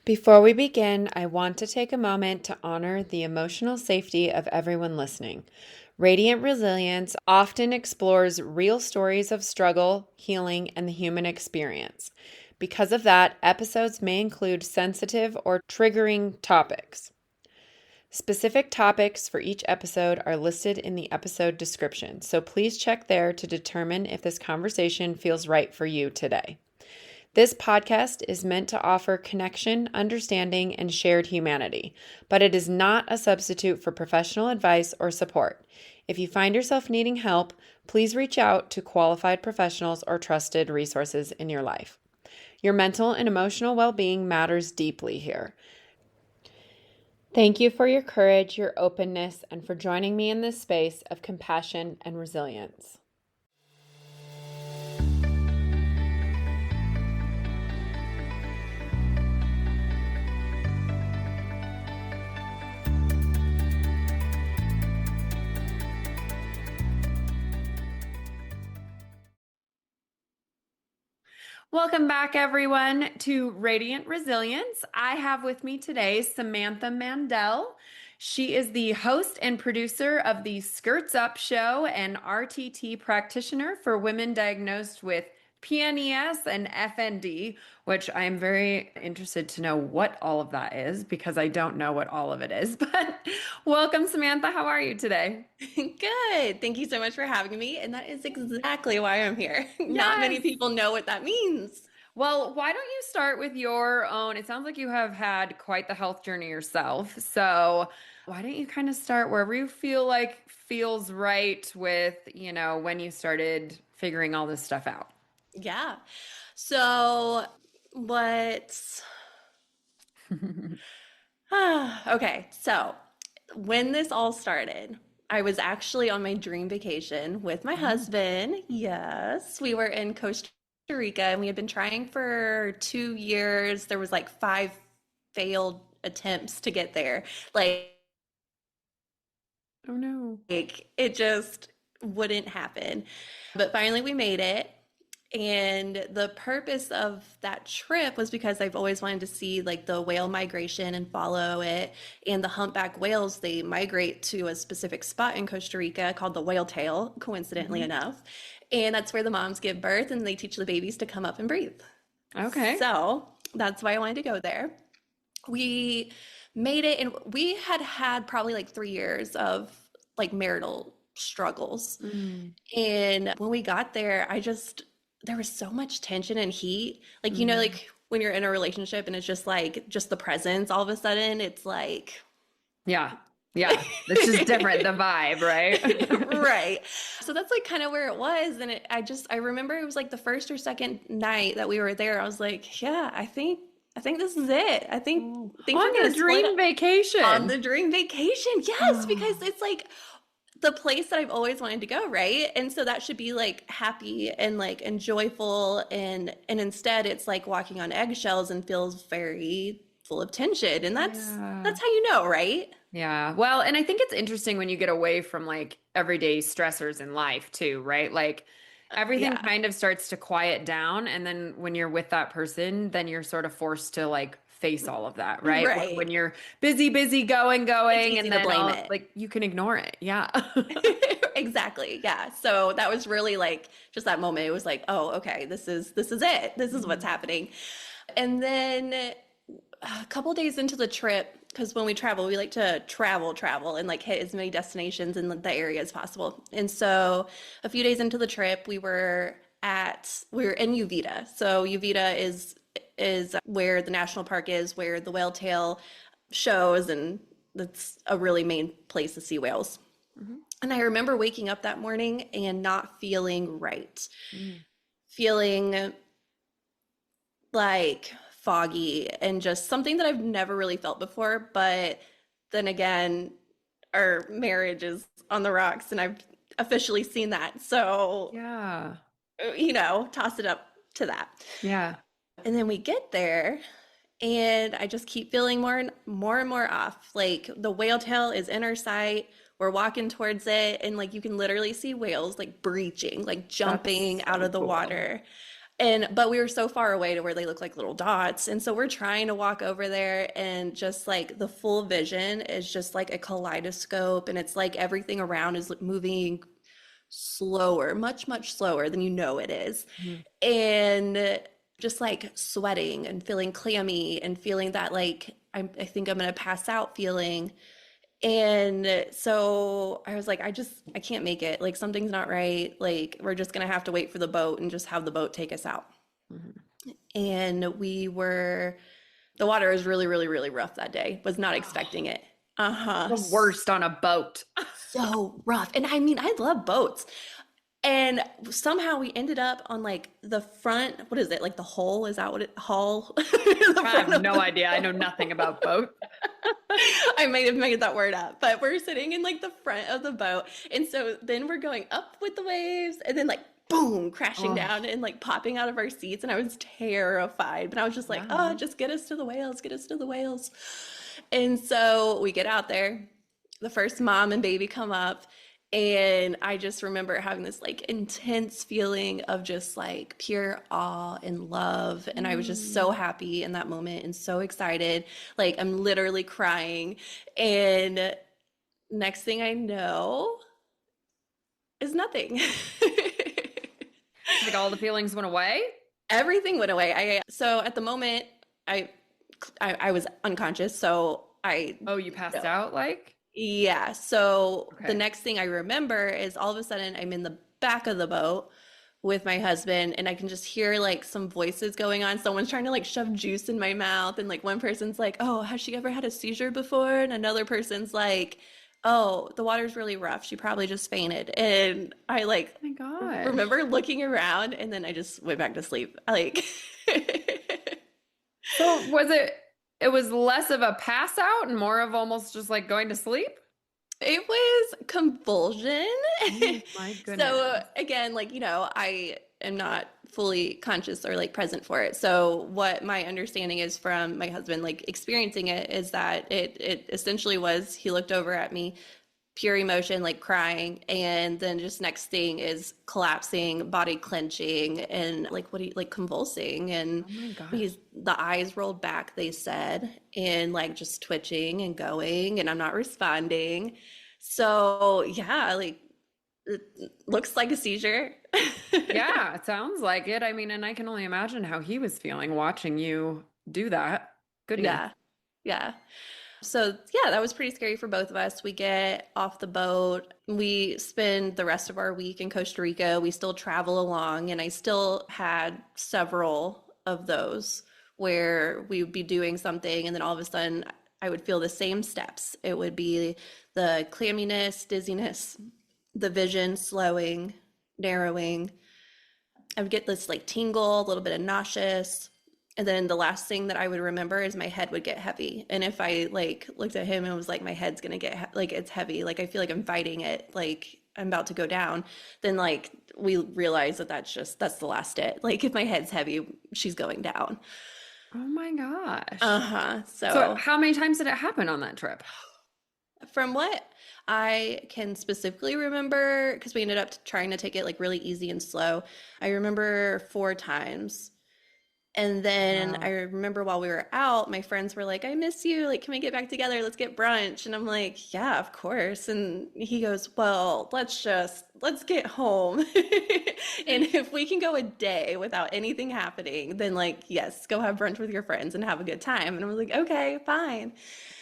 Before we begin, I want to take a moment to honor the emotional safety of everyone listening. Radiant Resilience often explores real stories of struggle, healing, and the human experience. Because of that, episodes may include sensitive or triggering topics. Specific topics for each episode are listed in the episode description, so please check there to determine if this conversation feels right for you today. This podcast is meant to offer connection, understanding, and shared humanity, but it is not a substitute for professional advice or support. If you find yourself needing help, please reach out to qualified professionals or trusted resources in your life. Your mental and emotional well-being matters deeply here. Thank you for your courage, your openness, and for joining me in this space of compassion and resilience. Welcome back, everyone, to Radiant Resilience. I have with me today Samantha Mandell. She is the host and producer of the Skirts Up show and RTT practitioner for women diagnosed with PNES and FND, which I am very interested to know what all of that is because I don't know what all of it is. But welcome, Samantha. How are you today? Good. Thank you so much for having me. And that is exactly why I'm here. Not many Yes. people know what that means. Well, why don't you start with your own? It sounds like you have had quite the health journey yourself. So, why don't you kind of start wherever you feel like feels right with, when you started figuring all this stuff out? Yeah. So, what? Okay. So, when this all started, I was actually on my dream vacation with my Oh, husband. Yes, we were in Costa Rica and we had been trying for 2 years. There was like five failed attempts to get there. oh no. Like it just wouldn't happen. But finally we made it. And the purpose of that trip was because I've always wanted to see like the whale migration and follow it. And the humpback whales, they migrate to a specific spot in Costa Rica called the whale tail, coincidentally Mhm. enough. And that's where the moms give birth and they teach the babies to come up and breathe. Okay. So that's why I wanted to go there. We made it, and we had had probably like 3 years of like marital struggles. Mm, And when we got there, there was so much tension and heat. mm. Like when you're in a relationship and it's just like, just the presence, all of a sudden, it's like, Yeah. Yeah. It's just different, the vibe, right? right. So that's like kind of where it was. And I remember it was like the first or second night that we were there. I was like, yeah, I think this is it. Oh, Things on are your gonna split dream on the vacation. dream vacation. Yes, because it's like the place that I've always wanted to go, right? And so that should be like happy and like and joyful and instead it's like walking on eggshells and feels very full of tension. And Yeah. that's how you know, right? Yeah. Well, and I think it's interesting when you get away from like everyday stressors in life too, right? Like everything Yeah. kind of starts to quiet down. And then when you're with that person, then you're sort of forced to like face all of that, right? Where when Right. you're busy, busy, going, It's going, easy and to then blame all it. like you can ignore it. Yeah. Exactly. Yeah. So that was really like just that moment. It was like, oh, okay, this is it. This is what's Mhm. happening. And then a couple days into the trip, because when we travel, we like to travel, and like hit as many destinations in the area as possible. And so a few days into the trip, we were in Uvita. So Uvita is where the national park is, where the whale tail shows, and that's a really main place to see whales. Mhm. And I remember waking up that morning and not feeling right, Mm. feeling like foggy and just something that I've never really felt before. But then again, our marriage is on the rocks and I've officially seen that. So, Yeah. toss it up to that. Yeah. And then we get there and I just keep feeling more and more off. Like the whale tail is in our sight. We're walking towards it and like you can literally see whales like breaching, like That's jumping out so of the cool. water. But we were so far away to where they look like little dots. And so we're trying to walk over there, and just like the full vision is just like a kaleidoscope, and it's like everything around is moving slower, much, much slower than you know it is. Mhm. And just like sweating and feeling clammy and feeling that like I think I'm gonna pass out feeling. And so I was like, I can't make it. Like something's not right. Like we're just gonna have to wait for the boat and just have the boat take us out. Mhm. And the water was really, really, really rough that day. Was not expecting it. Uh-huh. The worst on a boat. So rough. And I mean, I love boats. And somehow we ended up on like the front, what is it? Like the hull? Is that what it hull? The I front have of no the idea. I know boat. nothing about boats. I might have made that word up, but we're sitting in like the front of the boat. And so then we're going up with the waves and then like boom, crashing Oh, down and like popping out of our seats. And I was terrified, but I was just like, oh, yeah. just get us to the whales, get us to the whales. And so we get out there, the first mom and baby come up, and I just remember having this like intense feeling of just like pure awe and love. And I was just so Mm. happy in that moment and so excited. Like I'm literally crying. And next thing I know is nothing. Like all the feelings went away? Everything went away. So at the moment I I was unconscious, so Oh, you passed out like? yeah. So the Okay. next thing I remember is all of a sudden I'm in the back of the boat with my husband, and I can just hear like some voices going on. Someone's trying to like shove juice in my mouth, and like one person's like, "Oh, has she ever had a seizure before?" And another person's like, "Oh, the water's really rough. She probably just fainted." And I like Oh my gosh. remember looking around, and then I just went back to sleep. Like So was it was less of a pass out and more of almost just like going to sleep? it was convulsion. Oh my So goodness. again, like, I am not fully conscious or like present for it. So what my understanding is from my husband, like experiencing it, is that it essentially was he looked over at me, pure emotion, like crying, and then just next thing is collapsing, body clenching, and like what he like convulsing, and Oh my gosh. he's the eyes rolled back, they said, and like just twitching and going, and I'm not responding. So yeah, like it looks like a seizure. Yeah, it sounds like it. I mean, and I can only imagine how he was feeling watching you do that. Goodness. Yeah, yeah. So yeah, that was pretty scary for both of us. We get off the boat. We spend the rest of our week in Costa Rica. We still travel along, and I still had several of those where we would be doing something, and then all of a sudden I would feel the same steps. It would be the clamminess, dizziness, the vision slowing, narrowing. I would get this like tingle, a little bit of nauseous. And then the last thing that I would remember is my head would get heavy. And if I like looked at him and was like, my head's gonna get like it's heavy, like I feel like I'm fighting it, like I'm about to go down, then like we realize that that's the last it. Like if my head's heavy, she's going down. Oh my gosh. Uh-huh. So So how many times did it happen on that trip? from what I can specifically remember, because we ended up trying to take it like really easy and slow, I remember 4 times. And then I Wow. remember while we were out, my friends were like, I miss you. Like, can we get back together? Let's get brunch. And I'm like, yeah, of course. And he goes, well, let's get home. And if we can go a day without anything happening, then like, yes, go have brunch with your friends and have a good time. And I was like, okay, fine.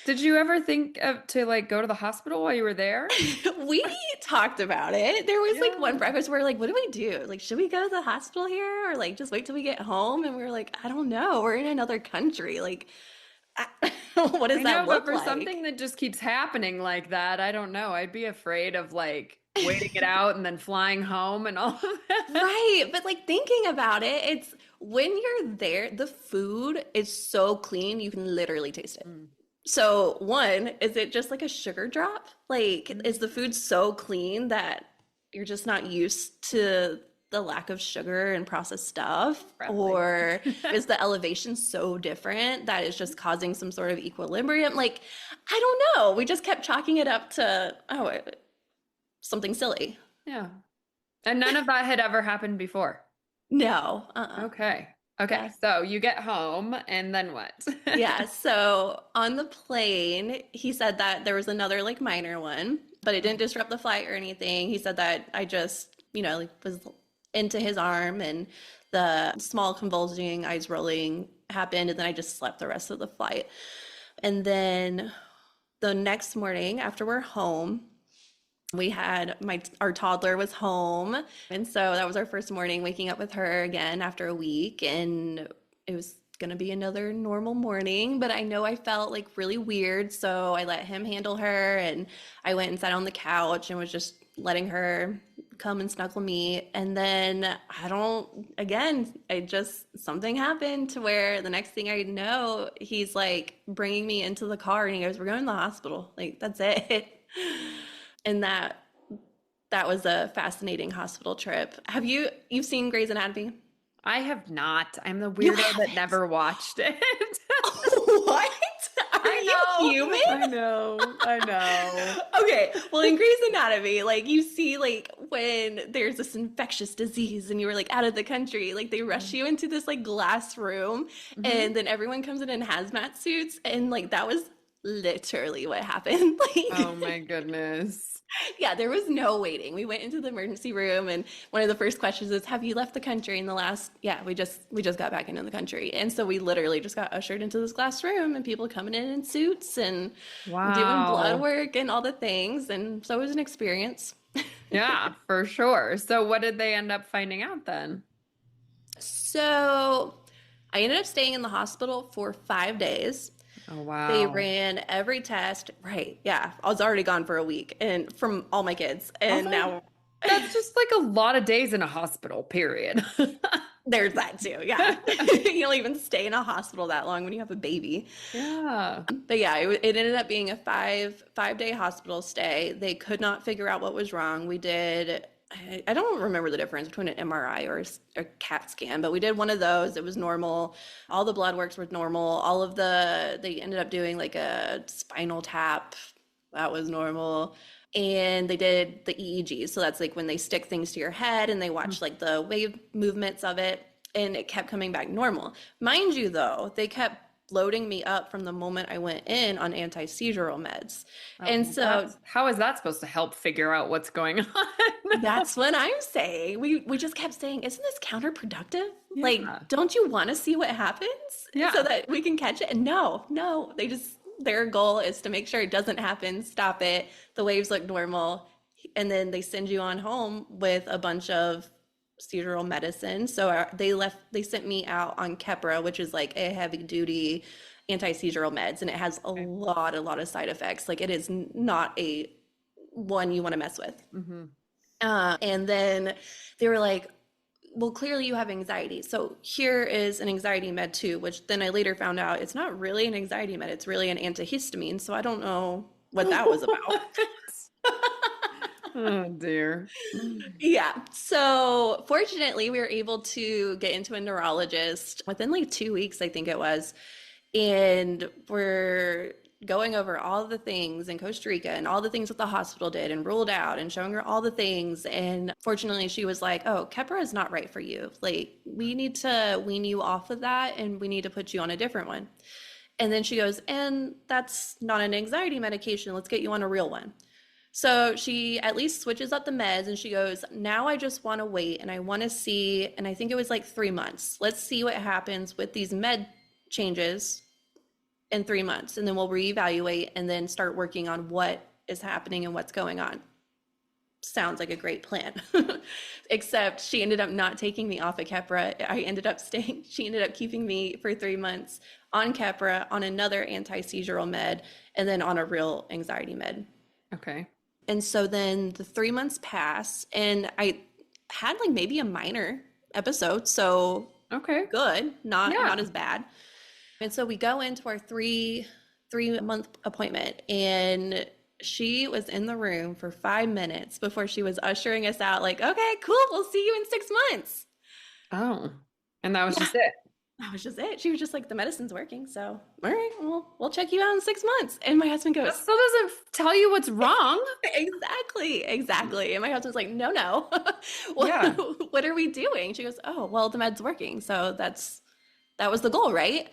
Did you ever think of to like go to the hospital while you were there? We talked about it. There was like one Yeah. breakfast where like, what do we do? Like, should we go to the hospital here or like just wait till we get home? And we were like, I don't know. We're in another country. Like, what does I that know, but look for like? something that just keeps happening like that, I don't know. I'd be afraid of like waiting it out and then flying home and all of that. Right. But like thinking about it, it's when you're there, the food is so clean, you can literally taste it. Mm. So, one, is it just like a sugar drop? Like, is the Mm. food so clean that you're just not used to the lack of sugar and processed stuff? Probably. Or is the elevation so different that it's just causing some sort of equilibrium? Like, I don't know. We just kept chalking it up to, something silly. Yeah. And none of that had ever happened before. No. Okay. Okay. Yeah. So you get home and then what? Yeah. So on the plane, he said that there was another like minor one, but it didn't disrupt the flight or anything. He said that I just, like was into his arm and the small convulsing, eyes rolling happened, and then I just slept the rest of the flight. And then the next morning after we're home, we had our toddler was home, and so that was our first morning waking up with her again after a week, and it was gonna be another normal morning, but I know I felt like really weird, so I let him handle her, and I went and sat on the couch and was just letting her come and snuggle me. And then I don't, again, I just, something happened to where the next thing I know, he's like bringing me into the car and he goes, "We're going to the hospital." Like, that's it. And that was a fascinating hospital trip. You've seen Grey's Anatomy? I have not. I'm the You weirdo that haven't? never watched it. What? Are I you know. I human? know. I know. Okay, well, in Grey's Anatomy, like you see, like when there's this infectious disease and you were like out of the country, like they rush you into this like glass room, Mm-hmm. and then everyone comes in hazmat suits, and like that was literally what happened. Oh Like, my goodness. yeah, there was no waiting. We went into the emergency room, and one of the first questions is, "Have you left the country in the last?" Yeah, we just got back into the country, and so we literally just got ushered into this glass room, and people coming in suits and doing blood Wow. work and all the things, and so it was an experience. Yeah, for sure. So what did they end up finding out then? So I ended up staying in the hospital for 5 days. Oh, They wow. ran every test. Right. Yeah. I was already gone for a week and from all my kids. And Also, now that's just like a lot of days in a hospital, period. there's that too. Yeah. You don't even stay in a hospital that long when you have a baby. Yeah. But yeah, it ended up being a five day hospital stay. They could not figure out what was wrong. We did. I don't remember the difference between an MRI or a CAT scan, but we did one of those. It was normal. All the blood works were normal. They ended up doing like a spinal tap. That was normal. And they did the EEG. So that's like when they stick things to your head and they watch like the wave movements of it. And it kept coming back normal. Mind you, though, they kept loading me up from the moment I went in on anti-seizural meds. Oh, And well, so how is that supposed to help figure out what's going on? that's what I'm saying. We just kept saying, isn't this counterproductive? Yeah. Like, don't you want to see what happens so Yeah. that we can catch it? And no, no, their goal is to make sure it doesn't happen, stop it, the waves look normal, and then they send you on home with a bunch of seizure medicine. So they sent me out on Keppra, which is like a heavy duty anti-seizure meds, and it has a lot of side effects. Like it is not a one you want to mess with. Hmm. And then they were like, well, clearly you have anxiety. So here is an anxiety med too, which then I later found out it's not really an anxiety med. It's really an antihistamine. So I don't know what that was about. Oh dear. Yeah. So fortunately, we were able to get into a neurologist within like 2 weeks, I think it was. And we're going over all the things in Costa Rica and all the things that the hospital did and ruled out and showing her all the things. And fortunately, she was like, "Oh, Keppra is not right for you. Like, we need to wean you off of that and we need to put you on a different one." And then she goes, "And that's not an anxiety medication. Let's get you on a real one." So she at least switches up the meds and she goes, "Now I just want to wait and I want to see." And I think it was like 3 months. "Let's see what happens with these med changes in 3 months. And then we'll reevaluate and then start working on what is happening and what's going on." Sounds like a great plan. Except she ended up not taking me off of Keppra. She ended up keeping me for 3 months on Keppra, on another anti-seizural med, and then on a real anxiety med. Okay. And so then the 3 months pass, and I had like maybe a minor episode, so Okay. good, not Yeah. as bad. And so we go into our three month appointment, and she was in the room for 5 minutes before she was ushering us out, like, "Okay, cool, we'll see you in 6 months." Oh. And that was Yeah, just it. That was just it. She was just like, the medicine's working. So, all right, well, we'll check you out in 6 months. And my husband That goes, still doesn't tell you what's wrong. exactly, exactly. And my husband's like, no, no. Yeah. What are we doing? She goes, oh, well, the med's working. So that was the goal, right?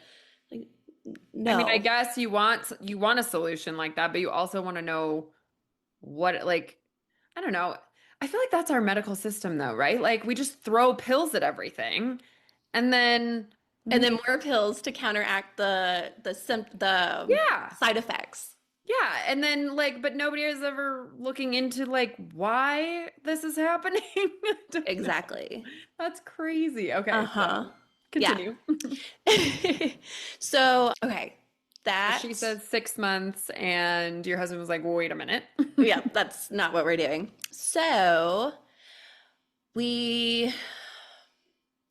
Like, I mean, I no. guess you want a solution like that, but you also want to know what like I don't know. I feel like that's our medical system though, right? Like we just throw pills at everything and then And then more pills to counteract the yeah. side effects. Yeah, and then like but nobody is ever looking into like why this is happening. I don't know. Exactly. That's crazy. Okay, Uh-huh. so Yeah. continue. So, okay. So she That, says 6 months and your husband was like, wait a minute. yeah, that's not what we're doing. So, we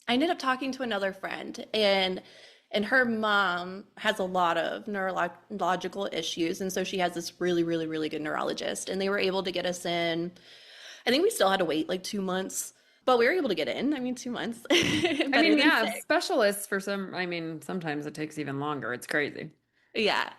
I ended up talking to another friend, and her mom has a lot of neurological issues, and so she has this really, really, really good neurologist, and they were able to get us in. I think we still had to wait like 2 months, but we were able to get in. I mean, 2 months, I better mean, than yeah, six. specialists for some, I mean, sometimes it takes even longer. It's crazy. Yeah.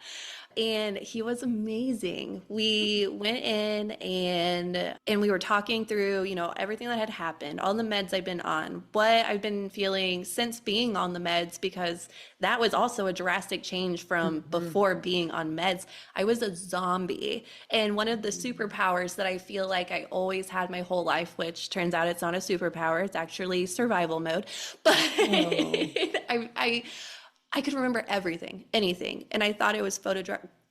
And he was amazing. We went in and we were talking through, everything that had happened, all the meds I've been on, what I've been feeling since being on the meds, because that was also a drastic change from Mhm. before being on meds. I was a zombie. And one of the superpowers that I feel like I always had my whole life, which turns out it's not a superpower, it's actually survival mode. But Oh. I could remember everything, anything, and I thought it was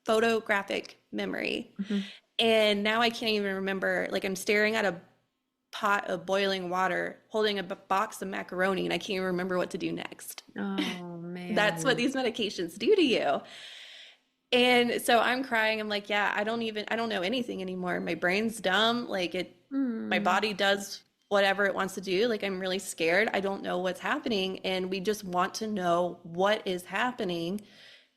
photographic memory. Mhm. And now I can't even remember. Like I'm staring at a pot of boiling water, holding a box of macaroni, and I can't even remember what to do next. Oh That's what man. these medications do to you. And so I'm crying. I'm like, yeah, I don't know anything anymore. My brain's dumb. My Hmm. body does whatever it wants to do. Like I'm really scared. I don't know what's happening. And we just want to know what is happening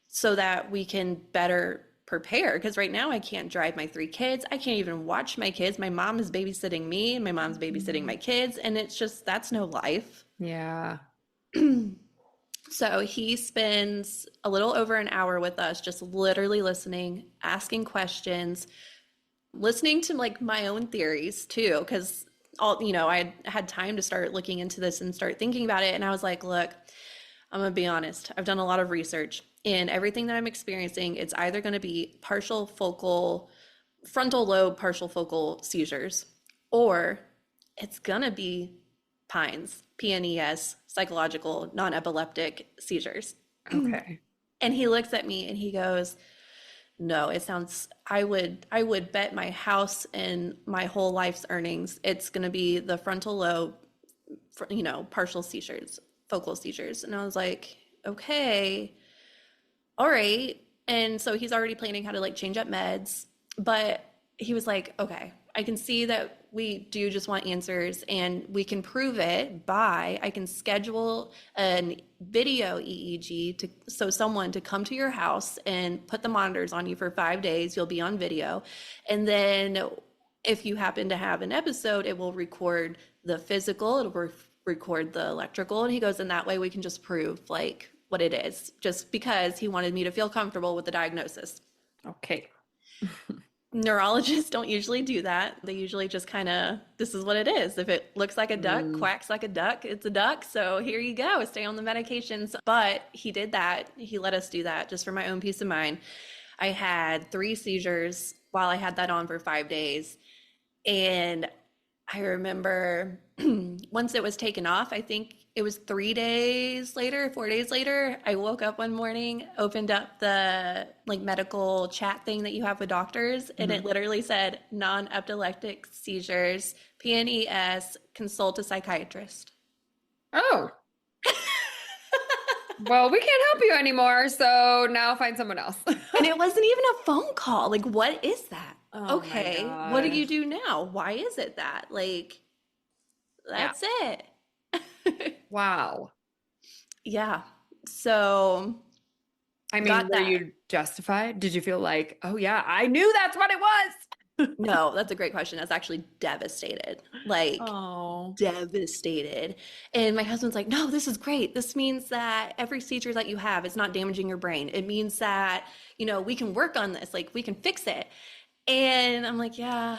so that we can better prepare. Because right now I can't drive my 3 kids. I can't even watch my kids. My mom is babysitting me, and my mom's babysitting my kids. And it's just, that's no life. Yeah. So he spends a little over an hour with us, just literally listening, asking questions, listening to like my own theories too, because I had time to start looking into this and start thinking about it. And I was like, look, I'm gonna be honest. I've done a lot of research, and everything that I'm experiencing, it's either gonna be frontal lobe partial focal seizures, or it's gonna be PNES, psychological non-epileptic seizures. Okay. And he looks at me and he goes, no, it sounds, I would bet my house and my whole life's earnings it's going to be the frontal lobe, partial seizures, focal seizures. And I was like, okay, all right. And so he's already planning how to like change up meds, but he was like, okay, I can see that we do just want answers, and we can prove it by I can schedule a video EEG so someone to come to your house and put the monitors on you for 5 days. You'll be on video. And then if you happen to have an episode, it will record the physical, it'll record the electrical. And he goes, and that way we can just prove like what it is, just because he wanted me to feel comfortable with the diagnosis. Okay. Neurologists don't usually do that. They usually just kind of, this is what it is. If it looks like a duck, Mm. quacks like a duck, it's a duck. So here you go, stay on the medications. But he did that. He let us do that just for my own peace of mind. I had 3 seizures while I had that on for 5 days. And I remember once it was taken off, I think it was 3 days later, 4 days later, I woke up one morning, opened up the like medical chat thing that you have with doctors, and it Mhm. literally said non-epileptic seizures, PNES, consult a psychiatrist. Oh, well, we can't help you anymore, so now find someone else. And it wasn't even a phone call. Like, what is that? Oh my Okay, what do God. you do now? Why is it that? Like, Yeah. that's it. Wow. Yeah. So I mean, got were that. you justified? Did you feel like, oh yeah, I knew that's what it was? No, that's a great question. I was actually devastated. Like Oh. devastated. And my husband's like, "No, this is great. This means that every seizure that you have is not damaging your brain. It means that, we can work on this. Like we can fix it." And I'm like, "Yeah,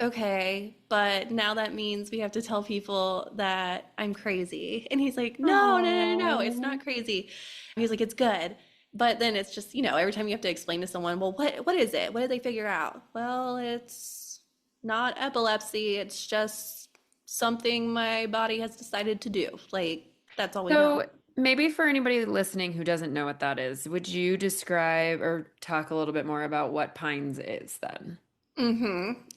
okay, but now that means we have to tell people that I'm crazy." And he's like, "No, no, no, no, no, it's Oh. not crazy." He's like, "It's good." But then it's just, every time you have to explain to someone, "Well, what is it? What did they figure out?" "Well, it's not epilepsy. It's just something my body has decided to do." Like, that's all we know. So maybe for anybody listening who doesn't know what that is, would you describe or talk a little bit more about what Pines is then?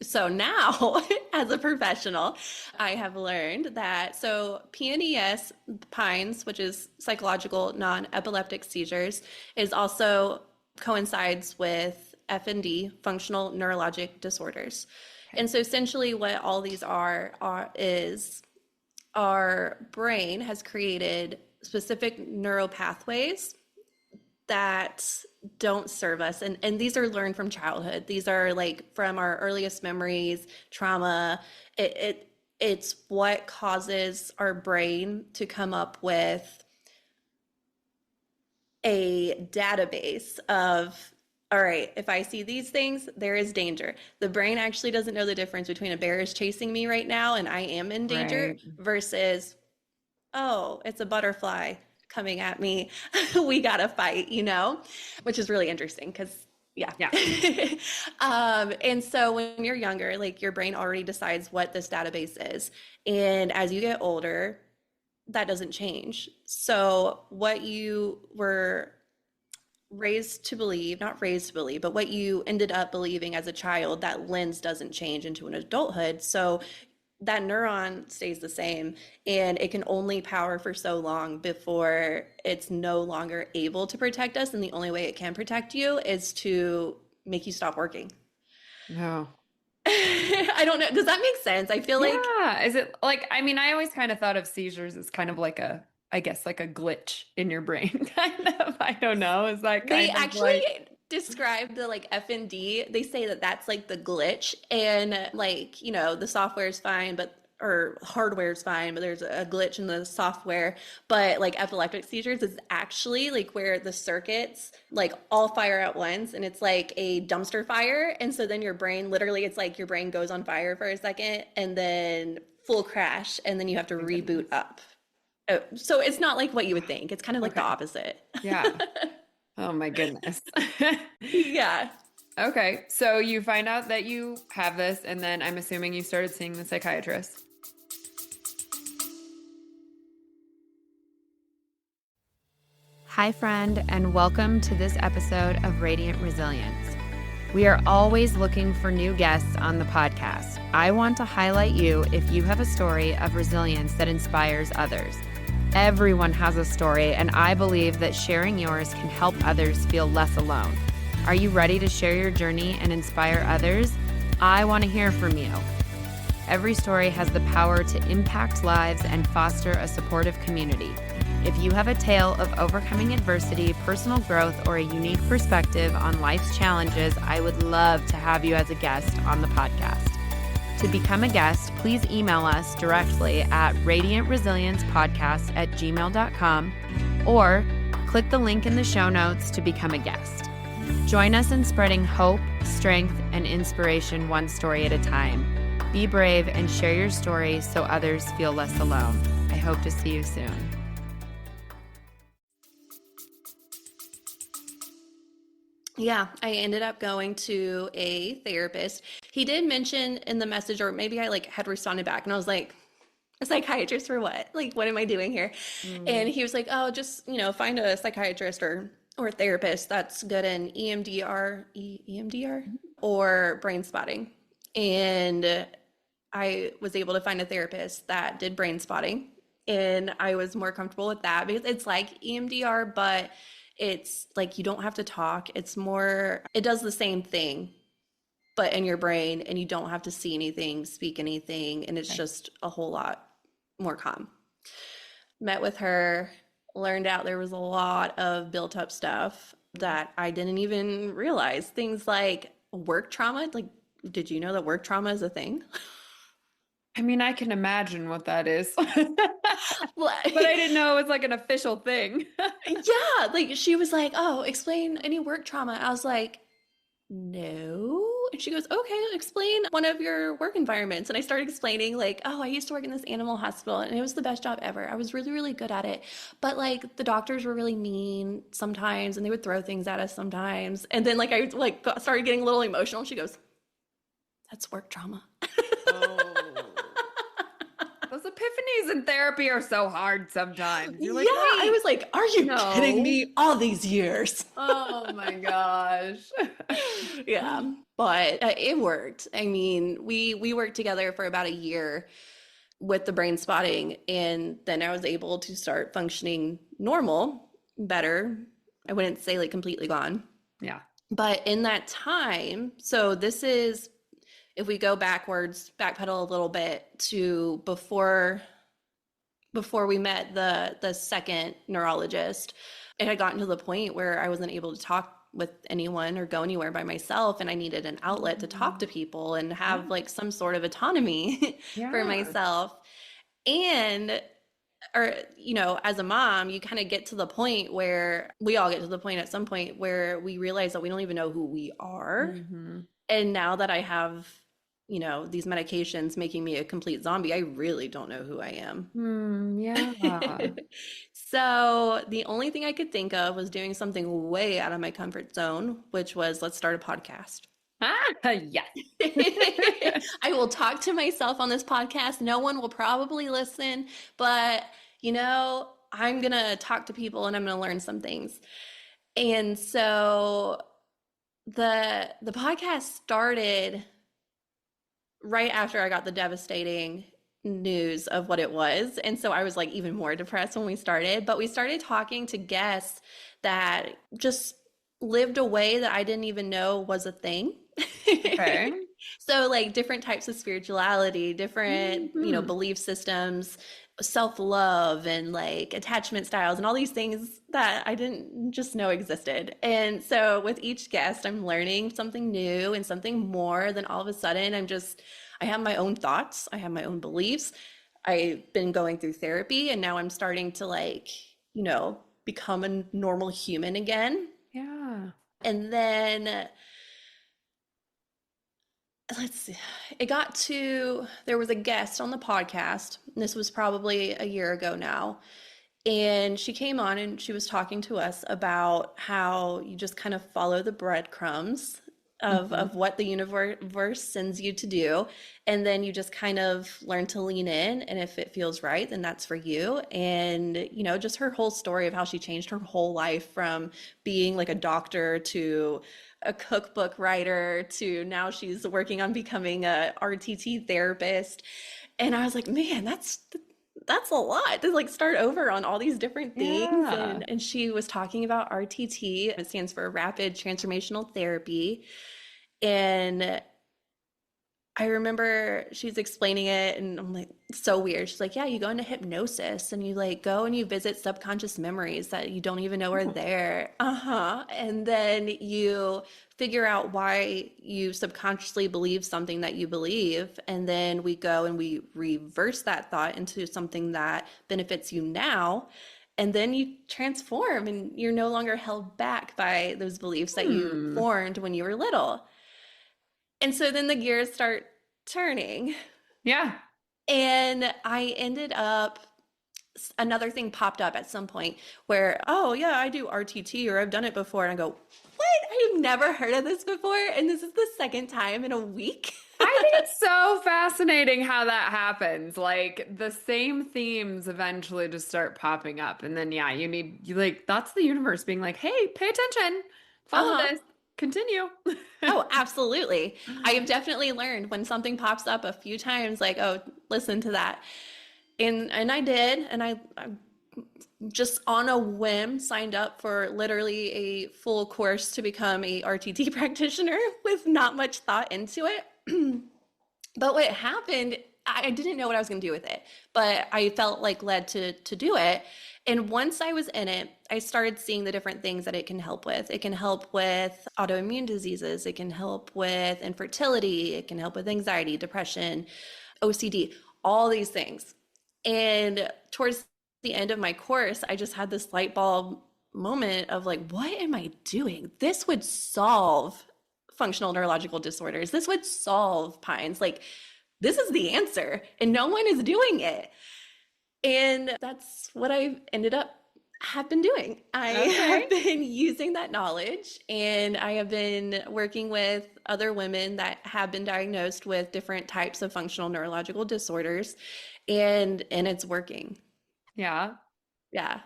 So now, as a professional, I have learned that PNES, PINES, which is psychological non-epileptic seizures, is also coincides with FND, functional neurologic disorders. Okay. And so essentially what all these is our brain has created specific neural pathways that don't serve us, and these are learned from childhood. These are like from our earliest memories, trauma. It's what causes our brain to come up with a database of, all right, if I see these things, there is danger. The brain actually doesn't know the difference between a bear is chasing me right now and I am in danger Right. versus, oh, it's a butterfly coming at me. We gotta fight, which is really interesting because, yeah. Yeah. And so when you're younger, like your brain already decides what this database is. And as you get older, that doesn't change. So what you were raised to believe, not raised to believe, but what you ended up believing as a child, that lens doesn't change into an adulthood. So that neuron stays the same, and it can only power for so long before it's no longer able to protect us. And the only way it can protect you is to make you stop working. No. I don't know. Does that make sense? I feel like Yeah. Is it like, I mean, I always kind of thought of seizures as kind of like I guess like a glitch in your brain, kind of. I don't know. Is that they kind of actually like, describe the like FND. They say that that's like the glitch, and like, the software is fine, but or hardware is fine, but there's a glitch in the software. But like epileptic seizures is actually like where the circuits like all fire at once, and it's like a dumpster fire. And so then your brain literally, it's like your brain goes on fire for a second and then full crash, and then you have to my reboot goodness. up. Oh, so it's not like what you would think. It's kind of like the Okay. opposite. Yeah. Oh my goodness. Yeah. Okay. So you find out that you have this, and then I'm assuming you started seeing the psychiatrist. Hi, friend, and welcome to this episode of Radiant Resilience. We are always looking for new guests on the podcast. I want to highlight you if you have a story of resilience that inspires others. Everyone has a story, and I believe that sharing yours can help others feel less alone. Are you ready to share your journey and inspire others? I want to hear from you. Every story has the power to impact lives and foster a supportive community. If you have a tale of overcoming adversity, personal growth, or a unique perspective on life's challenges, I would love to have you as a guest on the podcast. To become a guest, please email us directly at radiantresiliencepodcast@gmail.com or click the link in the show notes to become a guest. Join us in spreading hope, strength, and inspiration one story at a time. Be brave and share your story so others feel less alone. I hope to see you soon. Yeah, I ended up going to a therapist. He did mention in the message, or maybe I like had responded back, and I was like, a psychiatrist for what? Like, what am I doing here? And Mm, he was like, oh, just, find a psychiatrist or a therapist that's good in EMDR or brain spotting. And I was able to find a therapist that did brain spotting, and I was more comfortable with that because it's like EMDR, but it's like you don't have to talk. It's more, it does the same thing, but in your brain, and you don't have to see anything, speak anything, and it's okay. just a whole lot more calm. Met with her, learned out there was a lot of built up stuff that I didn't even realize. Things like work trauma, like Did you know that work trauma is a thing? I mean, I can imagine what that is. But I Like, didn't know it was like an official thing. yeah, like she was like, "Oh, explain any work trauma." I was like, "No." And she goes, "Okay, explain one of your work environments." And I started explaining like, "Oh, I used to work in this animal hospital and it was the best job ever. I was really, really good at it. But like the doctors were really mean sometimes and they would throw things at us sometimes." And then like I like started getting a little emotional. She goes, "That's work trauma." Oh. Those epiphanies in therapy are so hard sometimes. You're Yeah, like, I wait, was like, "Are you kidding no. me? All these years." Oh my gosh. Yeah, but it worked. I mean, we worked together for about a year with the brain spotting, and then I was able to start functioning normal, better. I wouldn't say like completely gone, Yeah. but in that time, so this is if we go backwards, backpedal a little bit to before we met the second neurologist, it had gotten to the point where I wasn't able to talk with anyone or go anywhere by myself, and I needed an outlet to talk to people and have Yeah. like some sort of autonomy for Yeah. myself. And or as a mom, you kind of get to the point where we all get to the point at some point where we realize that we don't even know who we are. Hmm. And now that I have these medications making me a complete zombie, I really don't know who I am. Yeah. So the only thing I could think of was doing something way out of my comfort zone, which was let's start a podcast. Ah, yes. I will talk to myself on this podcast. No one will probably listen, but I'm gonna talk to people and I'm gonna learn some things. And so the podcast started right after I got the devastating news of what it was. And so I was like even more depressed when we started. But we started talking to guests that just lived a way that I didn't even know was a thing. Okay. So like different types of spirituality, different, Hmm. belief systems, self-love and like attachment styles and all these things that I didn't just know existed. And so with each guest, I'm learning something new and something more. Then all of a sudden I have my own thoughts, I have my own beliefs. I've been going through therapy and now I'm starting to like, become a normal human again. Yeah. And then let's see, there was a guest on the podcast, and this was probably a year ago now. And she came on and she was talking to us about how you just kind of follow the breadcrumbs Hmm. of what the universe sends you to do. And then you just kind of learn to lean in. And if it feels right, then that's for you. And, just her whole story of how she changed her whole life from being like a doctor to a cookbook writer to now she's working on becoming a RTT therapist. And I was like, man, that's a lot to like start over on all these different things. Yeah. And she was talking about RTT. It stands for Rapid Transformational Therapy. And I remember she's explaining it and I'm like, so weird. She's like, yeah, you go into hypnosis and you like go and you visit subconscious memories that you don't even know are there. Uh-huh. And then you figure out why you subconsciously believe something that you believe. And then we go and we reverse that thought into something that benefits you now. And then you transform and you're no longer held back by those beliefs that you Hmm. formed when you were little. And so then the gears start turning. Yeah. And I ended up, another thing popped up at some point where, oh, yeah, I do RTT or I've done it before. And I go, what? I've never heard of this before. And this is the second time in a week. I think it's so fascinating how that happens. Like the same themes eventually just start popping up. And then, yeah, you like, that's the universe being like, hey, pay attention, follow Uh-huh. this, continue. Oh, absolutely. I have definitely learned when something pops up a few times, like, oh, listen to that. And I did, and I just on a whim signed up for literally a full course to become a RTT practitioner with not much thought into it. But what happened, I didn't know what I was going to do with it, but I felt like led to do it. And once I was in it, I started seeing the different things that it can help with. It can help with autoimmune diseases, it can help with infertility, it can help with anxiety, depression, OCD, all these things. And towards the end of my course, I just had this light bulb moment of like, what am I doing? This would solve functional neurological disorders. This would solve PINEs. Like, this is the answer, and no one is doing it. And that's what I ended up have been doing. I have Okay. been using that knowledge, and I have been working with other women that have been diagnosed with different types of functional neurological disorders, and it's working. Yeah. Yeah.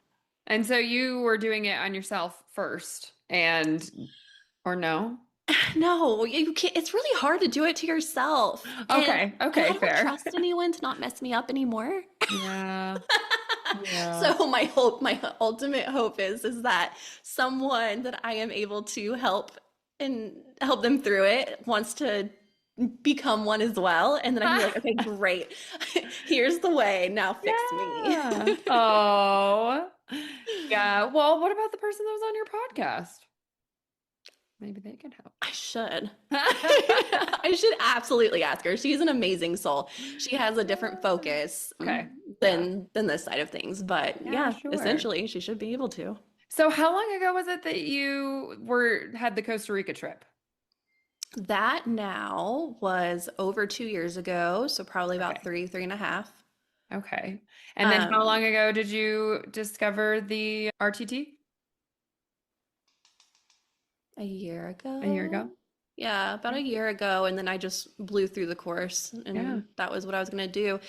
And so you were doing it on yourself first or no? No, you can't. It's really hard to do it to yourself. Okay. And I Okay. don't Fair. trust anyone to not mess me up anymore. Yeah. Yeah. So my hope, my ultimate hope is that someone that I am able to help and help them through it wants to become one as well. And then I can be like, okay, great. Here's the way. Now fix me. Yeah. Oh. Yeah. Well, what about the person that was on your podcast? Maybe they could help. I should. I should absolutely ask her. She's an amazing soul. She has a different focus Okay. Yeah. than this side of things, but Yeah, yeah, sure. essentially she should be able to. So how long ago was it that you had the Costa Rica trip? That now was over 2 years ago, so probably about Okay. three and a half. Okay. And then how Um, long ago did you discover the RTT? a year A year ago. ago? Yeah, about a year ago, and then I just blew through the course, Yeah. and that was what I was going to do.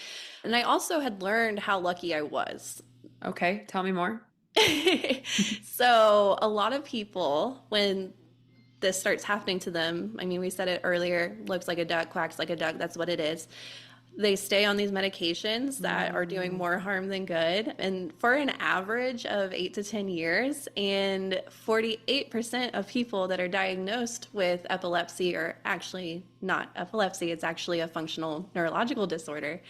And I also had learned how lucky I was. Okay. Tell me more. So, a lot of people, when this starts happening to them, I mean, we said it earlier, looks like a duck, quacks like a duck, that's what it is. They stay on these medications that are doing Mm. more harm than good. And for an average of 8 to 10 years, and 48% of people that are diagnosed with epilepsy are actually not epilepsy, it's actually a functional neurological disorder.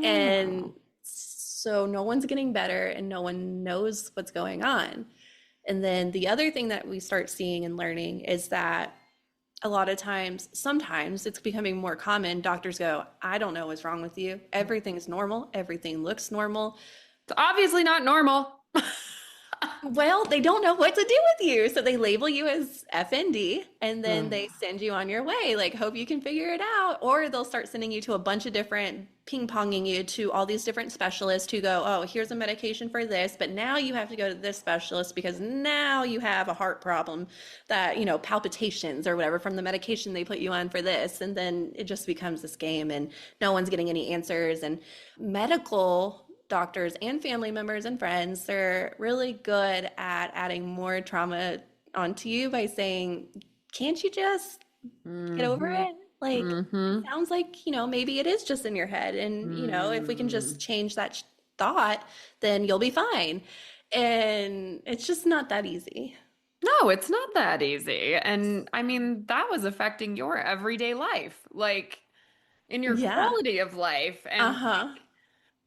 And Oh. so no one's getting better and no one knows what's going on. And then the other thing that we start seeing and learning is that a lot of times, sometimes it's becoming more common. Doctors go, I don't know what's wrong with you. Everything's normal. Everything looks normal. It's obviously not normal. Well, they don't know what to do with you. So they label you as FND and then Mm. they send you on your way, like, hope you can figure it out. Or they'll start sending you to a bunch of different, ping ponging you to all these different specialists who go, oh, here's a medication for this, but now you have to go to this specialist because now you have a heart problem that, palpitations or whatever from the medication they put you on for this. And then it just becomes this game and no one's getting any answers. And medical doctors and family members and friends, they're really good at adding more trauma onto you by saying, can't you just get over Hmm. it? Like, it Hmm. sounds like, maybe it is just in your head. And, if we can just Mm. change that thought, then you'll be fine. And it's just not that easy. No, it's not that easy. And I mean, that was affecting your everyday life, like in your Yeah. quality of life. Uh-huh. And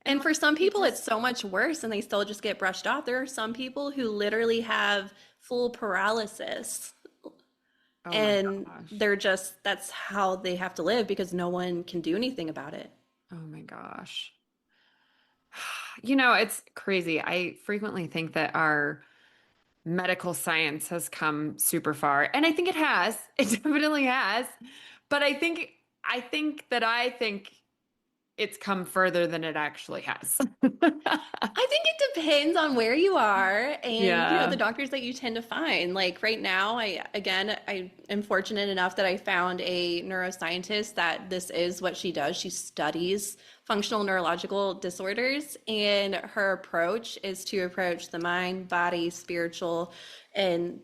And like for some you people, it's just, so much worse and they still just get brushed off. There are some people who literally have full paralysis oh my and gosh. they're just, that's how they have to live because no one can do anything about it. Oh my gosh. It's crazy. I frequently think that our medical science has come super far. And I think it has. It definitely has. But I think it's come further than it actually has. I think it depends on where you are and the Yeah. doctors that you tend to find. Like right now, I am fortunate enough that I found a neuroscientist that this is what she does. She studies functional neurological disorders and her approach is to approach the mind, body, spiritual, and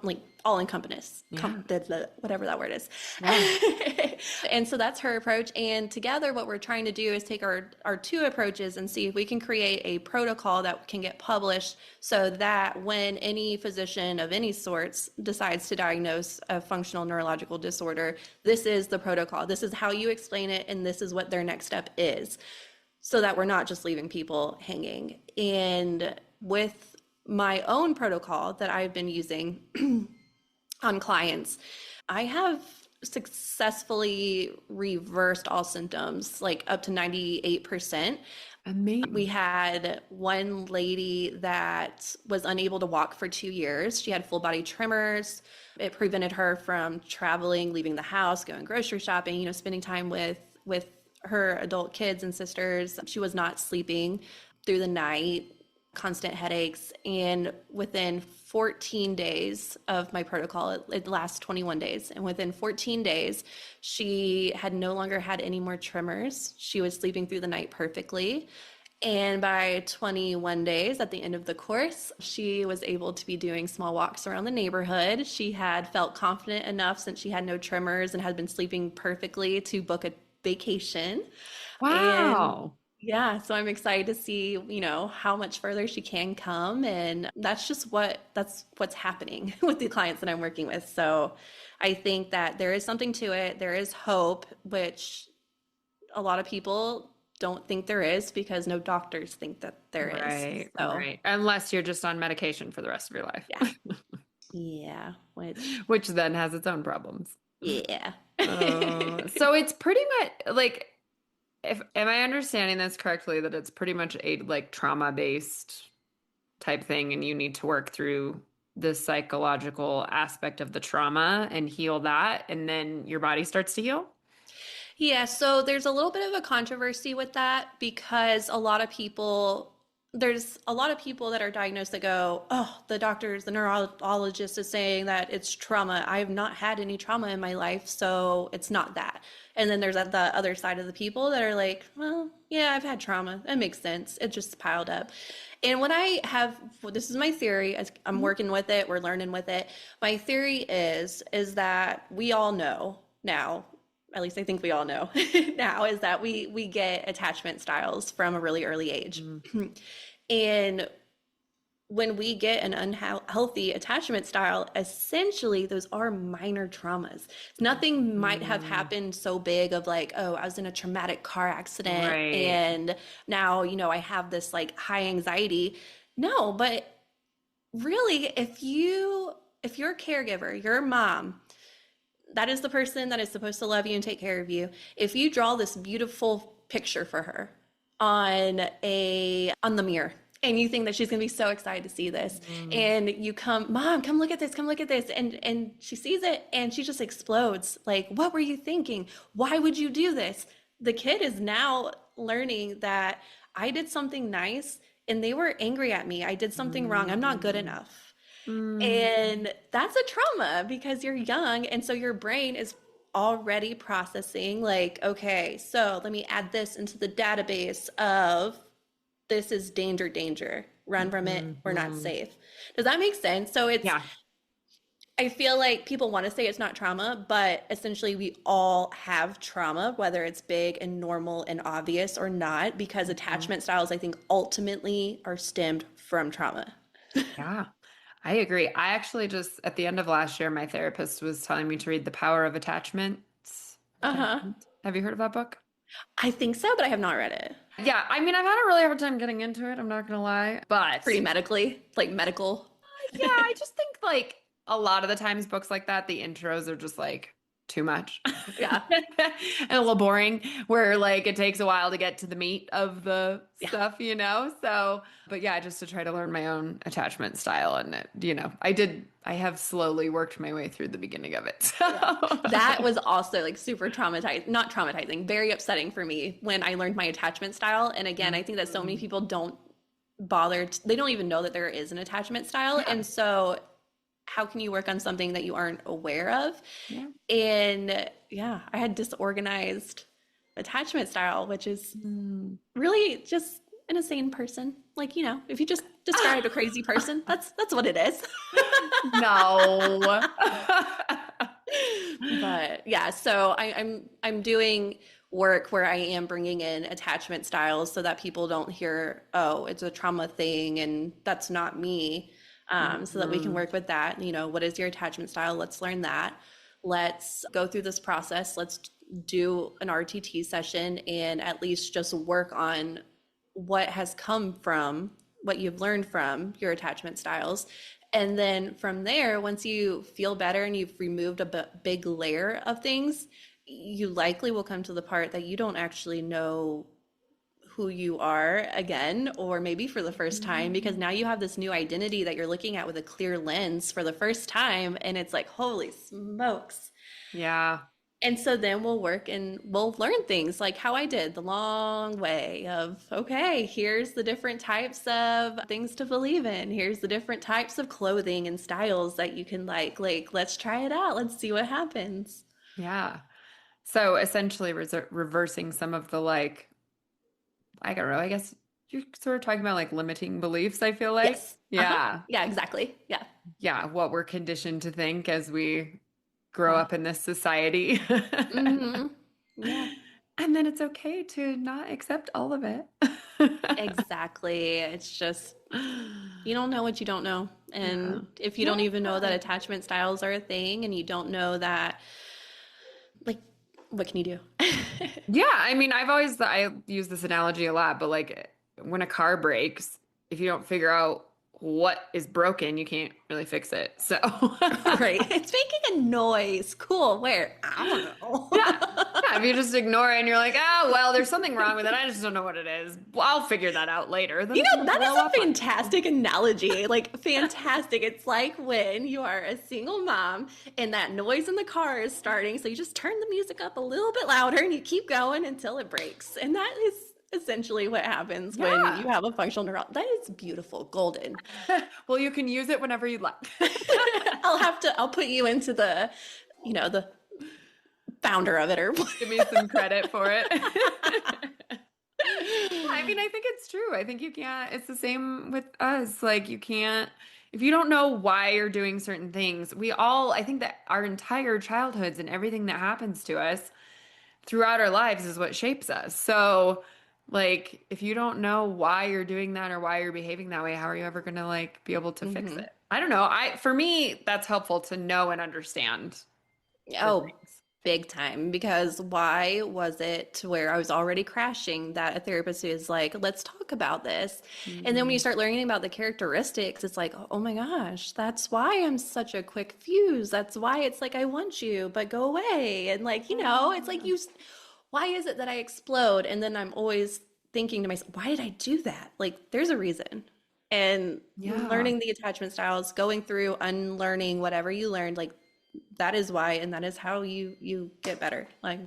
like all encompass, Yeah. whatever that word is. Yeah. And so that's her approach. And together, what we're trying to do is take our two approaches and see if we can create a protocol that can get published so that when any physician of any sorts decides to diagnose a functional neurological disorder, this is the protocol. This is how you explain it, and this is what their next step is so that we're not just leaving people hanging. And with my own protocol that I've been using on clients, I have successfully reversed all symptoms, like up to 98%. We Amazing. had one lady that was unable to walk for 2 years. She had full body tremors. It prevented her from traveling, leaving the house, going grocery shopping, spending time with her adult kids and sisters. She was not sleeping through the night, constant headaches. And within 14 days of my protocol, it lasts 21 days. And within 14 days, she had no longer had any more tremors. She was sleeping through the night perfectly. And by 21 days at the end of the course, she was able to be doing small walks around the neighborhood. She had felt confident enough, since she had no tremors and had been sleeping perfectly, to book a vacation. And Wow. yeah, so I'm excited to see, how much further she can come. And that's what's happening with the clients that I'm working with. So I think that there is something to it. There is hope, which a lot of people don't think there is, because no doctors think that there is. Right, So right. Unless you're just on medication for the rest of your life, yeah, yeah, which, which then has its own problems. yeah. So it's pretty much like, if am I understanding this correctly, that it's pretty much a like trauma-based type thing, and you need to work through the psychological aspect of the trauma and heal that, and then your body starts to heal? Yeah, so there's a little bit of a controversy with that, because there's a lot of people that are diagnosed that go, oh, the neurologist is saying that it's trauma. I have not had any trauma in my life, so it's not that. And then there's the other side of the people that are like, well, yeah, I've had trauma. That makes sense. It just piled up. And this is my theory, as I'm working with it, we're learning with it. My theory is that we all know now, at least I think we all know now, is that we get attachment styles from a really early age. Mm. And when we get an unhealthy attachment style, essentially those are minor traumas. Nothing might have Mm. happened so big of like, oh, I was in a traumatic car accident Right. and now, I have this like high anxiety. No, but really, if you're a caregiver, your mom, that is the person that is supposed to love you and take care of you. If you draw this beautiful picture for her on the mirror, and you think that she's going to be so excited to see this, Mm. and you come, mom, come look at this, come look at this, and she sees it and she just explodes, like, what were you thinking? Why would you do this? The kid is now learning that I did something nice and they were angry at me. I did something wrong. I'm not good Mm. enough. Mm. And that's a trauma, because you're young. And so your brain is already processing, like, okay, so let me add this into the database of, this is danger, danger, run from it, we're not Mhm. safe. Does that make sense? So Yeah. I feel like people want to say it's not trauma, but essentially we all have trauma, whether it's big and normal and obvious or not, because Mhm. attachment styles, I think, ultimately are stemmed from trauma. Yeah, I agree. I actually just, at the end of last year, my therapist was telling me to read The Power of Attachments. Uh-huh. Attachment. Have you heard of that book? I think so, but I have not read it. Yeah, I mean, I've had a really hard time getting into it, I'm not gonna lie. Pretty But medically, like medical. yeah, I just think like a lot of the times books like that, the intros are just like too much Yeah. and a little boring, where like it takes a while to get to the meat of the Yeah. stuff, So, but yeah, just to try to learn my own attachment style, and I have slowly worked my way through the beginning of it. Yeah. So, That was also like super traumatizing, not traumatizing, very upsetting for me when I learned my attachment style. And again, I think that so many Mhm. people don't they don't even know that there is an attachment style. Yeah, And so how can you work on something that you aren't aware of? yeah. And yeah, I had disorganized attachment style, which is Mm. really just an insane person. Like, if you just describe a crazy person, that's what it is. No. But yeah, so I'm doing work where I am bringing in attachment styles so that people don't hear, oh, it's a trauma thing and that's not me. So that we can Mhm. work with that. What is your attachment style? Let's learn that. Let's go through this process. Let's do an RTT session and at least just work on what has come from what you've learned from your attachment styles. And then from there, once you feel better and you've removed a big layer of things, you likely will come to the part that you don't actually know who you are again, or maybe for the first time, because now you have this new identity that you're looking at with a clear lens for the first time. And it's like, holy smokes. Yeah. And so then we'll work and we'll learn things like how I did the long way of, okay, here's the different types of things to believe in. Here's the different types of clothing and styles that you can like, let's try it out. Let's see what happens. Yeah. So essentially reversing some of the like, I don't know, I guess you're sort of talking about like limiting beliefs, I feel like. Yes. Uh-huh. Yeah. Yeah, exactly. Yeah. Yeah. What we're conditioned to think as we grow Yeah. up in this society. Mm-hmm. Yeah. And then it's okay to not accept all of it. Exactly. It's just you don't know what you don't know. Yeah. And if you don't even know that Yeah. attachment styles are a thing and you don't know that, like, what can you do? Yeah, I mean, I use this analogy a lot, but like when a car breaks, if you don't figure out what is broken, you can't really fix it. So, Right. It's making a noise. Cool. Where? I don't yeah. know. Yeah, if you just ignore it and you're like, "Oh, well, there's something wrong with it. I just don't know what it is. Well, I'll figure that out later." Then You it's know, gonna that blow is up a on fantastic analogy. Like, fantastic. It's like when you are a single mom and that noise in the car is starting. So you just turn the music up a little bit louder and you keep going until it breaks. And that is essentially what happens you. when Yeah. you have a functional neural. That is beautiful. Golden. Well, you can use it whenever you like. I'll put you into the founder of it or Give me some credit for it. I mean, I think it's true. I think you can't, it's the same with us. Like, you can't, if you don't know why you're doing certain things, I think that our entire childhoods and everything that happens to us throughout our lives is what shapes us. So, like, if you don't know why you're doing that or why you're behaving that way, how are you ever going to like be able to fix hmm it? I don't know. For me, that's helpful to know and understand the Oh, things. big time. Because why was it to where I was already crashing that a therapist is like, let's talk about this. And then when you Mm, start learning about the characteristics, it's like, oh my gosh, that's why I'm such a quick fuse. That's why it's like, I want you, but go away. And like, it's like why is it that I explode? And then I'm always thinking to myself, why did I do that? Like, there's a reason. And yeah. learning the attachment styles, going through unlearning whatever you learned, like that is why, and that is how you get better. Like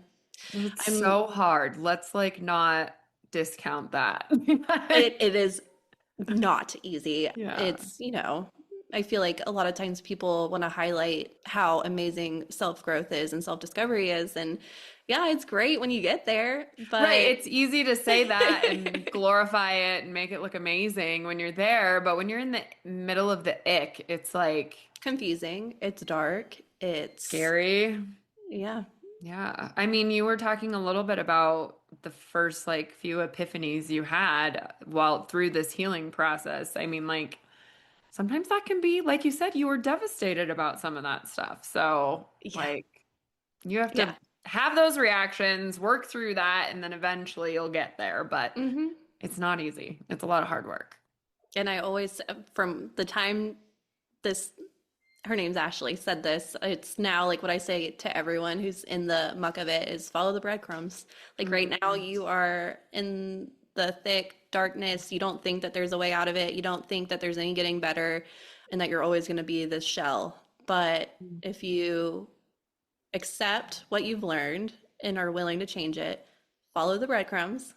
It's I'm, so hard. Let's like not discount that. it is not easy. Yeah. It's I feel like a lot of times people want to highlight how amazing self-growth is and self-discovery is, and yeah, it's great when you get there, Right. but It's easy to say that and glorify it and make it look amazing when you're there, but when you're in the middle of the ick, it's like confusing. It's dark. It's scary. yeah. Yeah. I mean, you were talking a little bit about the first like few epiphanies you had while through this healing process. I mean, like sometimes that can be, like you said, you were devastated about some of that stuff. So, Yeah. like, you have Yeah. to have those reactions, work through that, and then eventually you'll get there. But hmm it's not easy. It's a lot of hard work. And I always, from the time this, her name's Ashley, said this, it's now like what I say to everyone who's in the muck of it is follow the breadcrumbs. Like right now, Mhm. you are in the thick darkness. You don't think that there's a way out of it. You don't think that there's any getting better and that you're always going to be this shell. But if you accept what you've learned and are willing to change it, follow the breadcrumbs,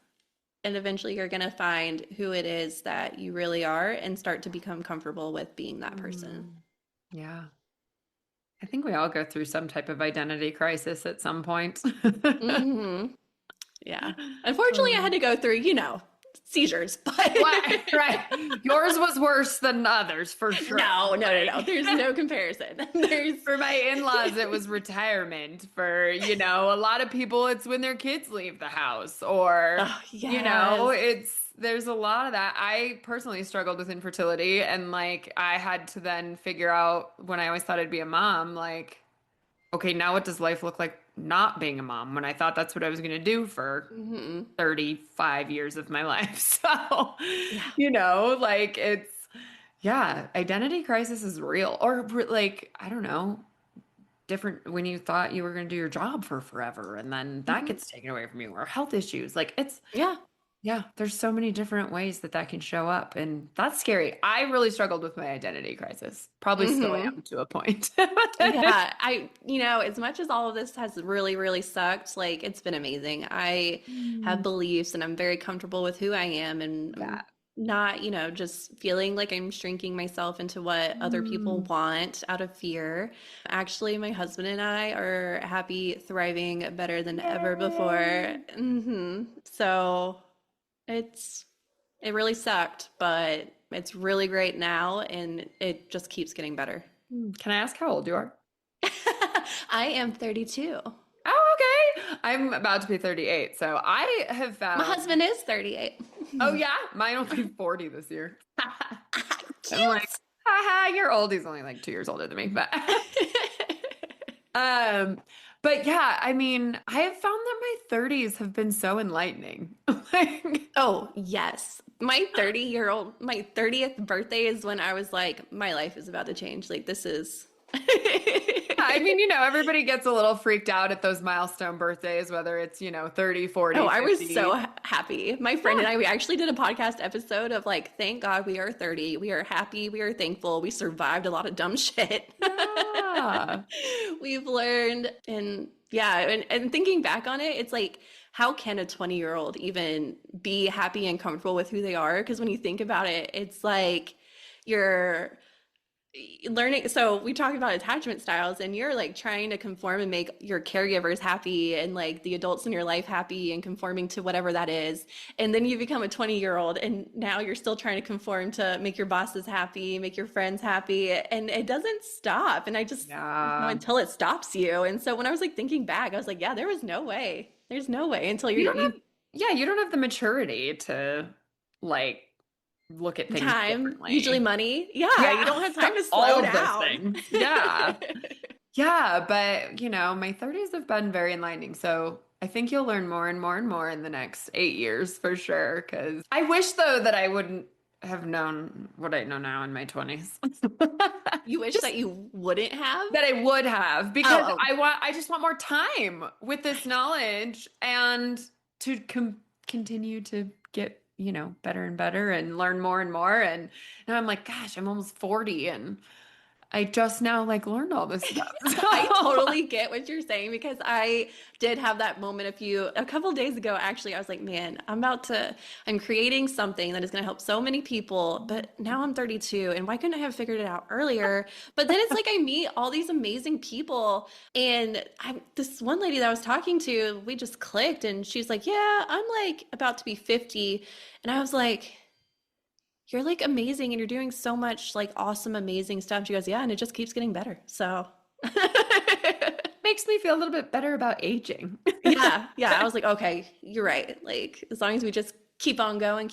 and eventually you're going to find who it is that you really are and start to become comfortable with being that person. Mhm. Yeah. I think we all go through some type of identity crisis at some point. hmm Yeah. Unfortunately, I had Um, to go through, seizures, but Right, right. Yours was worse than others for sure. no, no, no, no. Like There's no comparison. There's, for my in-laws, it was retirement. For, a lot of people, it's when their kids leave the house or, oh, yes. there's a lot of that. I personally struggled with infertility and like I had to then figure out when I always thought I'd be a mom, like, okay, now what does life look like not being a mom when I thought that's what I was going to do for Hmm. 35 years of my life. So, Yeah. like yeah, identity crisis is real. Or like, I don't know, different when you thought you were going to do your job for forever and then that Hmm. gets taken away from you, or health issues. Like Yeah. yeah, there's so many different ways that that can show up, and that's scary. I really struggled with my identity crisis. Probably still Hmm. am to a point. Yeah, as much as all of this has really, really sucked, like it's been amazing. I have Mm, beliefs and I'm very comfortable with who I am and I'm that. not, just feeling like I'm shrinking myself into what other people Mm, want out of fear. Actually, my husband and I are happy, thriving, better than ever before. yay. So it's it really sucked, but it's really great now and it just keeps getting better. Can I ask how old you are? I am 32. Oh, okay. I'm about to be 38. So I have My found, husband is 38. oh yeah, mine will be 40 this year. I'm like, Cute. haha, you're old. He's only like 2 years older than me, but um, but yeah, I mean, I have found that my 30s have been so enlightening. Like, Oh, yes. My 30th birthday is when I was like, my life is about to change. Like, this is. I mean, everybody gets a little freaked out at those milestone birthdays, whether it's, 30, Oh, 40, I was so 50. happy. My friend and Yeah. I, we actually did a podcast episode of like, thank God we are 30. We are happy. We are thankful. We survived a lot of dumb shit. Yeah. We've learned. And yeah, and thinking back on it, it's like, how can a 20-year-old even be happy and comfortable with who they are? Because when you think about it, it's like you're learning. So we talk about attachment styles and you're like trying to conform and make your caregivers happy and like the adults in your life happy and conforming to whatever that is. And then you become a 20-year-old and now you're still trying to conform to make your bosses happy, make your friends happy, and it doesn't stop. And I just, Yeah. until it stops you. And so when I was like thinking back, I was like, yeah, there was no way. There's no way until You don't you have, yeah, you don't have the maturity to like look at things time, usually differently. money. Yeah, you Yeah. don't have time to All slow of those down. things. Yeah. Yeah, but my 30s have been very enlightening. So I think you'll learn more and more and more in the next 8 years for sure. Because I wish though that I wouldn't have known what I know now in my 20s. You wish Just that you wouldn't have? that I would have, because Oh, I just want more time with this knowledge and to continue to get, better and better and learn more and more. And now I'm like, gosh, I'm almost 40 and I just now like learned all this stuff. I So totally get what you're saying because I did have that moment a couple days ago. Actually, I was like, man, I'm creating something that is going to help so many people, but now I'm 32 and why couldn't I have figured it out earlier? But then it's like I meet all these amazing people and this one lady that I was talking to, we just clicked and she's like, yeah, I'm like about to be 50. And I was like, you're like amazing and you're doing so much like awesome, amazing stuff. She goes, yeah, and it just keeps getting better. So makes me feel a little bit better about aging. yeah, yeah. I was like, okay, you're right. Like as long as we just keep on going,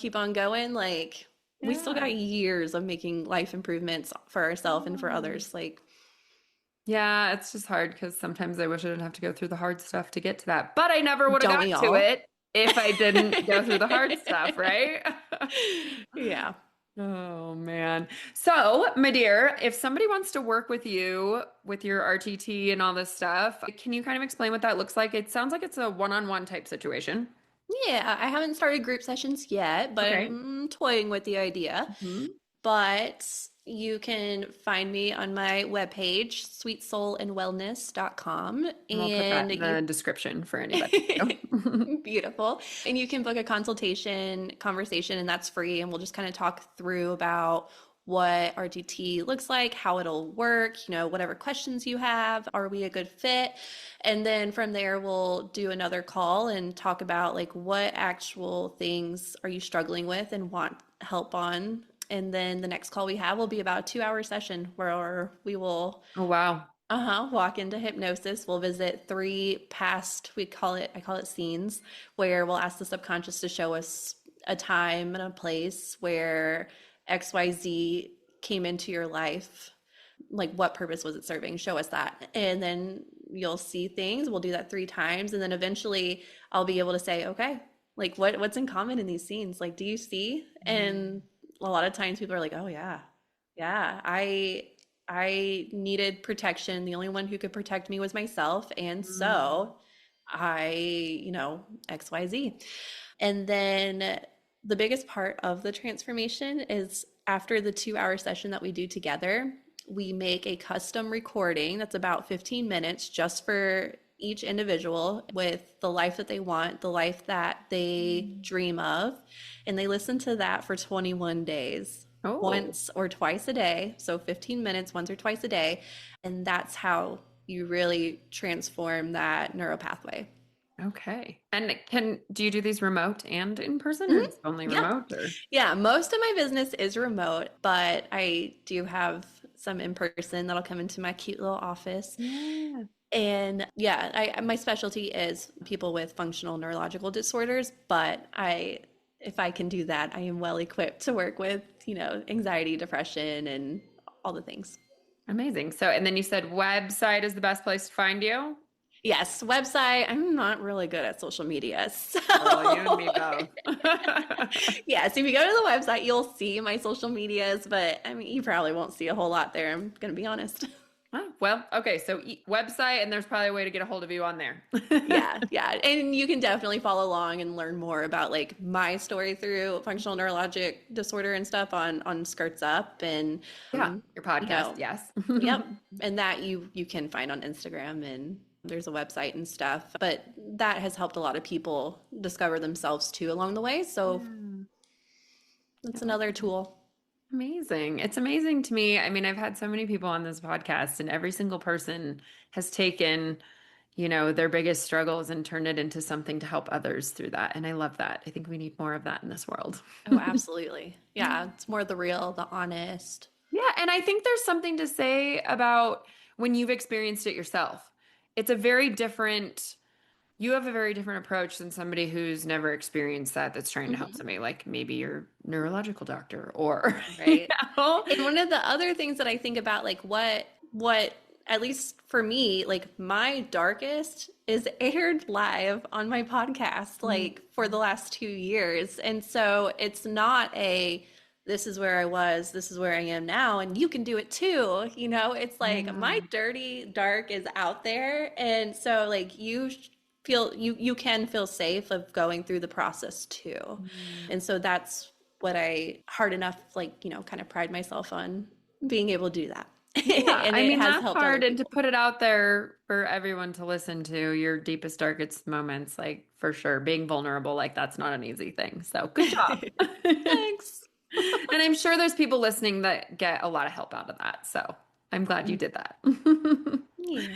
like we still Yeah. got years of making life improvements for ourselves and for others. Like, Yeah, it's just hard because sometimes I wish I didn't have to go through the hard stuff to get to that. But I never would have don't got we to all? it if I didn't go through the hard stuff, right? Yeah. Oh man. So, my dear, if somebody wants to work with you with your RTT and all this stuff, can you kind of explain what that looks like? It sounds like it's a one-on-one type situation. Yeah, I haven't started group sessions yet, but Okay. I'm toying with the idea. Mhm. But you can find me on my webpage, sweetsoulandwellness.com. And we'll put that And in the you description for anybody. beautiful. And you can book a conversation, and that's free. And we'll just kind of talk through about what RTT looks like, how it'll work, whatever questions you have. Are we a good fit? And then from there, we'll do another call and talk about like what actual things are you struggling with and want help on. And then the next call we have will be about a 2-hour session where we will Oh, wow. walk into hypnosis. We'll visit three past, I call it scenes, where we'll ask the subconscious to show us a time and a place where XYZ came into your life. Like, what purpose was it serving? Show us that. And then you'll see things. We'll do that 3 times. And then eventually I'll be able to say, okay, like what's in common in these scenes? Like, do you see? And a lot of times people are like, oh yeah, yeah, I needed protection. The only one who could protect me was myself. And so XYZ. And then the biggest part of the transformation is after the 2-hour session that we do together, we make a custom recording that's about 15 minutes just for each individual with the life that they want, the life that they dream of. And they listen to that for 21 days, once or twice a day. So 15 minutes, once or twice a day. And that's how you really transform that neuropathway. Okay. And do you do these remote and in person, or it's only remote? Or? Yeah, most of my business is remote, but I do have some in person that'll come into my cute little office. Yeah. And my specialty is people with functional neurological disorders, but if I can do that, I am well equipped to work with, anxiety, depression, and all the things. Amazing. So, and then you said website is the best place to find you? Yes, website. I'm not really good at social media. So. Oh, you and me both. Yes, if you go to the website, you'll see my social medias, but I mean, you probably won't see a whole lot there. I'm going to be honest. Oh, well, okay. So website, and there's probably a way to get a hold of you on there. Yeah. And you can definitely follow along and learn more about like my story through functional neurologic disorder and stuff on Skirts Up and your podcast. Yes. Yep. And that you can find on Instagram, and there's a website and stuff, but that has helped a lot of people discover themselves too along the way. So that's another tool. Amazing. It's amazing to me. I mean, I've had so many people on this podcast, and every single person has taken, their biggest struggles and turned it into something to help others through that. And I love that. I think we need more of that in this world. Oh, absolutely. Yeah. It's more the real, the honest. Yeah. And I think there's something to say about when you've experienced it yourself. It's you have a very different approach than somebody who's never experienced that's trying to help somebody, like maybe your neurological doctor or, right. And one of the other things that I think about, like what, at least for me, like my darkest is aired live on my podcast, like for the last 2 years. And so it's not this is where I was, this is where I am now, and you can do it too. It's like my dirty dark is out there. And so like you can feel safe of going through the process too. And so that's what I hard enough, like, kind of pride myself on being able to do that. Yeah, and I mean, that's hard, and to people. put it out there for everyone to listen to, your deepest, darkest moments, like for sure, being vulnerable, like that's not an easy thing. So good job. Thanks. And I'm sure there's people listening that get a lot of help out of that. So I'm glad you did that. Yeah.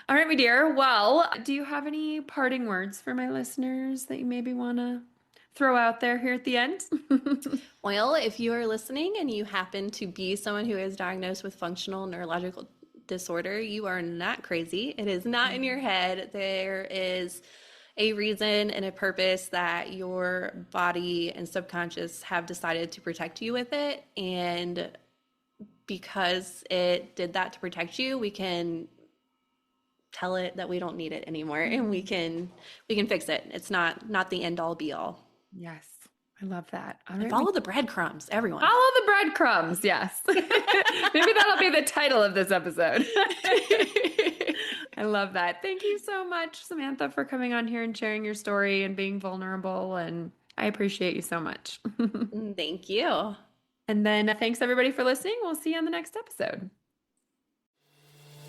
All right, my dear. Well, do you have any parting words for my listeners that you maybe want to throw out there here at the end? Well, if you are listening and you happen to be someone who is diagnosed with functional neurological disorder, you are not crazy. It is not in your head. There is a reason and a purpose that your body and subconscious have decided to protect you with it. And because it did that to protect you, we can tell it that we don't need it anymore, and we can fix it. It's not the end all be all. Yes. I love that. All right. Follow the breadcrumbs, everyone. Follow the breadcrumbs. Yes. Maybe that'll be the title of this episode. I love that. Thank you so much, Samantha, for coming on here and sharing your story and being vulnerable. And I appreciate you so much. Thank you. And then thanks everybody for listening. We'll see you on the next episode.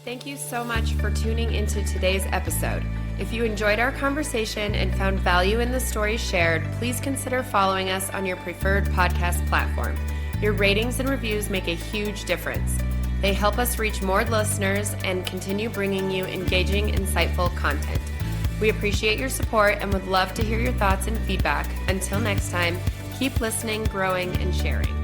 Thank you so much for tuning into today's episode. If you enjoyed our conversation and found value in the stories shared, please consider following us on your preferred podcast platform. Your ratings and reviews make a huge difference. They help us reach more listeners and continue bringing you engaging, insightful content. We appreciate your support and would love to hear your thoughts and feedback. Until next time, keep listening, growing, and sharing.